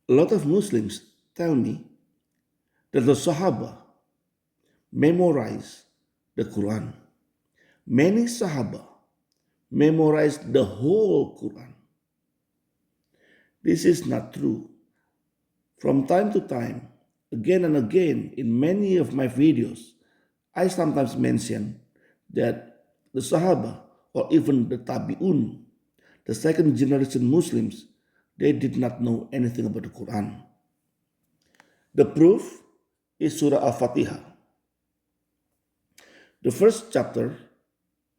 A lot of Muslims tell me that the Sahaba memorize the Quran. Many Sahaba memorized the whole Quran. This is not true. From time to time, again and again, in many of my videos, I sometimes mention that the Sahaba or even the Tabi'un, the second generation Muslims, they did not know anything about the Quran. The proof is Surah Al-Fatihah. The first chapter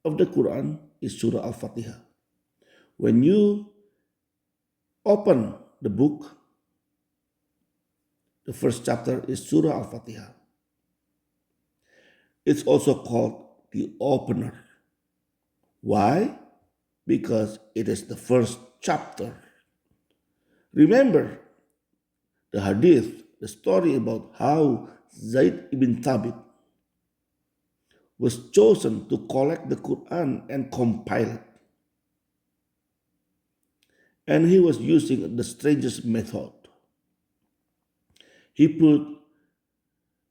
of the Quran is Surah Al-Fatihah. When you open the book, the first chapter is Surah Al-Fatihah. It's also called the opener. Why? Because it is the first chapter. Remember the hadith, the story about how Zaid ibn Thabit was chosen to collect the Quran and compile it. And he was using the strangest method. He put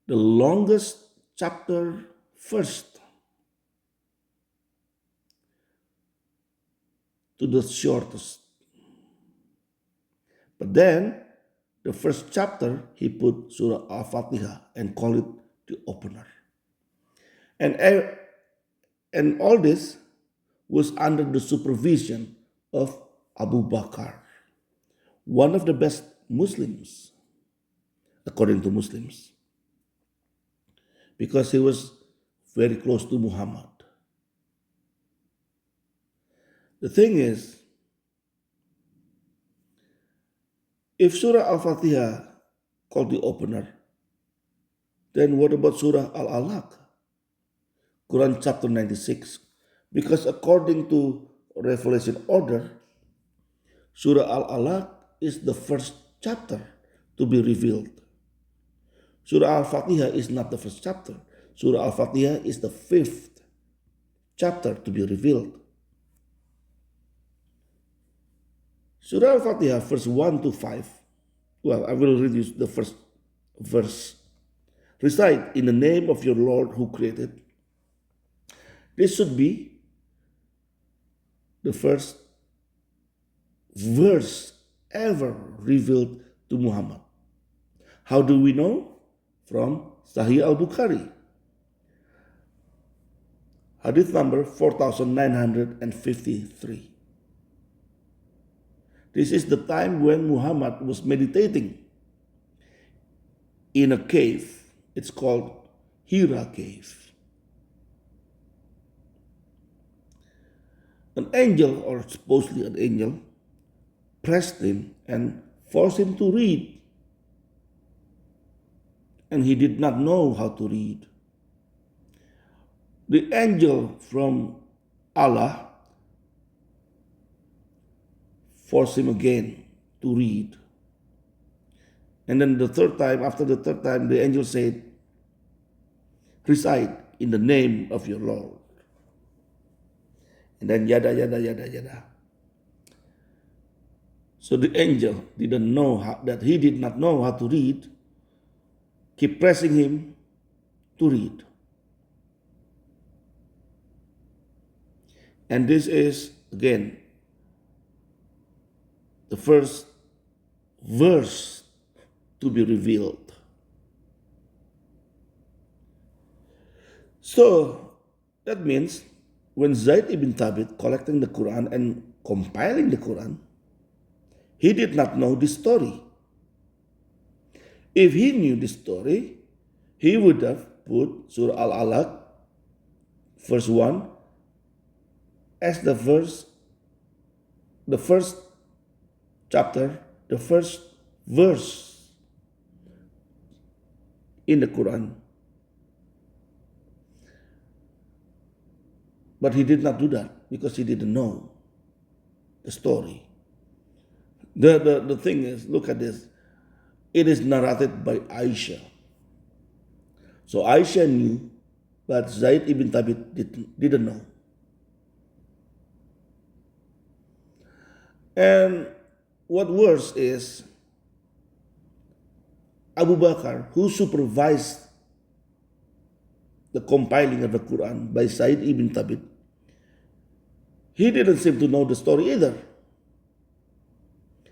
the longest chapter first to the shortest. But then, the first chapter, he put Surah Al-Fatihah and called it the opener. And all this was under the supervision of Abu Bakr, one of the best Muslims, according to Muslims, because he was very close to Muhammad. The thing is, if Surah Al-Fatihah called the opener, then what about Surah Al-Alaq, Quran chapter 96? Because according to Revelation order, Surah Al-Alaq is the first chapter to be revealed. Surah Al-Fatihah is not the first chapter. Surah Al-Fatihah is the fifth chapter to be revealed. Surah Al-Fatihah, verse 1 to 5. Well, I will read you the first verse. Recite in the name of your Lord who created. This should be the first verse ever revealed to Muhammad. How do we know? From Sahih al-Bukhari. Hadith number 4953. This is the time when Muhammad was meditating in a cave. It's called Hira Cave. An angel, or supposedly an angel, pressed him and forced him to read. And he did not know how to read. The angel from Allah forced him again to read. And then after the third time, the angel said, recite in the name of your Lord. And then yada, yada, yada, yada. So the angel didn't know that he did not know how to read. Keep pressing him to read. And this is, again, the first verse to be revealed. So that means when Zaid ibn Thabit collecting the Quran and compiling the Quran, he did not know this story. If he knew this story, he would have put Surah Al-Alaq, verse 1, as the first chapter, the first verse in the Quran. But he did not do that because he didn't know the story. The thing is, look at this. It is narrated by Aisha. So Aisha knew, but Zaid ibn Thabit didn't know. And what worse is, Abu Bakr, who supervised the compiling of the Quran by Said ibn Thabit, he didn't seem to know the story either.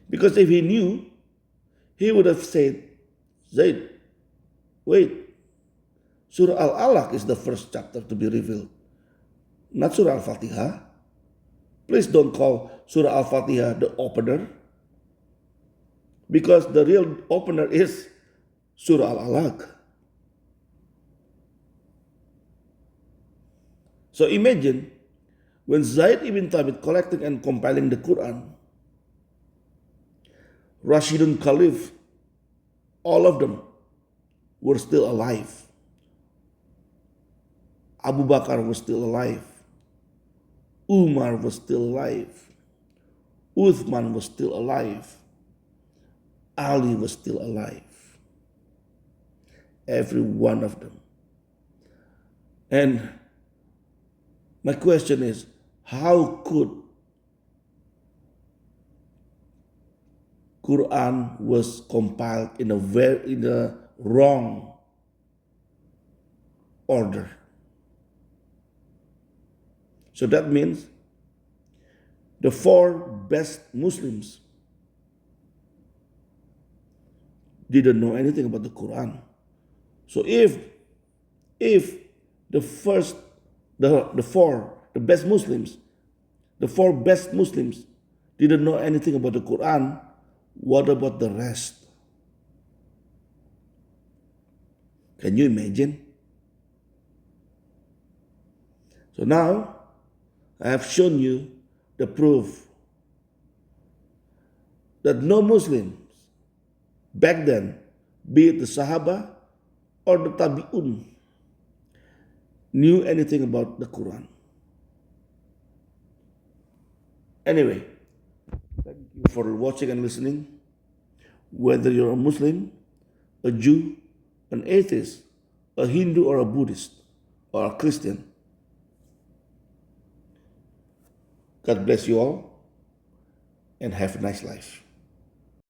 Because if he knew, he would have said, Zaid, wait, Surah Al-Alaq is the first chapter to be revealed, not Surah Al-Fatihah. Please don't call Surah Al-Fatihah the opener, because the real opener is Surah Al-Alaq. So imagine when Zaid ibn Thabit collecting and compiling the Quran, Rashidun Caliph, all of them were still alive. Abu Bakr was still alive. Umar was still alive. Uthman was still alive. Ali was still alive. Every one of them. And my question is, how could Quran was compiled in a wrong order? So that means the four best Muslims didn't know anything about the Quran. So if the four best Muslims didn't know anything about the Quran, what about the rest? Can you imagine? So now I have shown you the proof that no Muslims back then, be it the Sahaba or the Tabi'un, knew anything about the Quran. Anyway, thank you for watching and listening. Whether you're a Muslim, a Jew, an atheist, a Hindu or a Buddhist, or a Christian, God bless you all and have a nice life.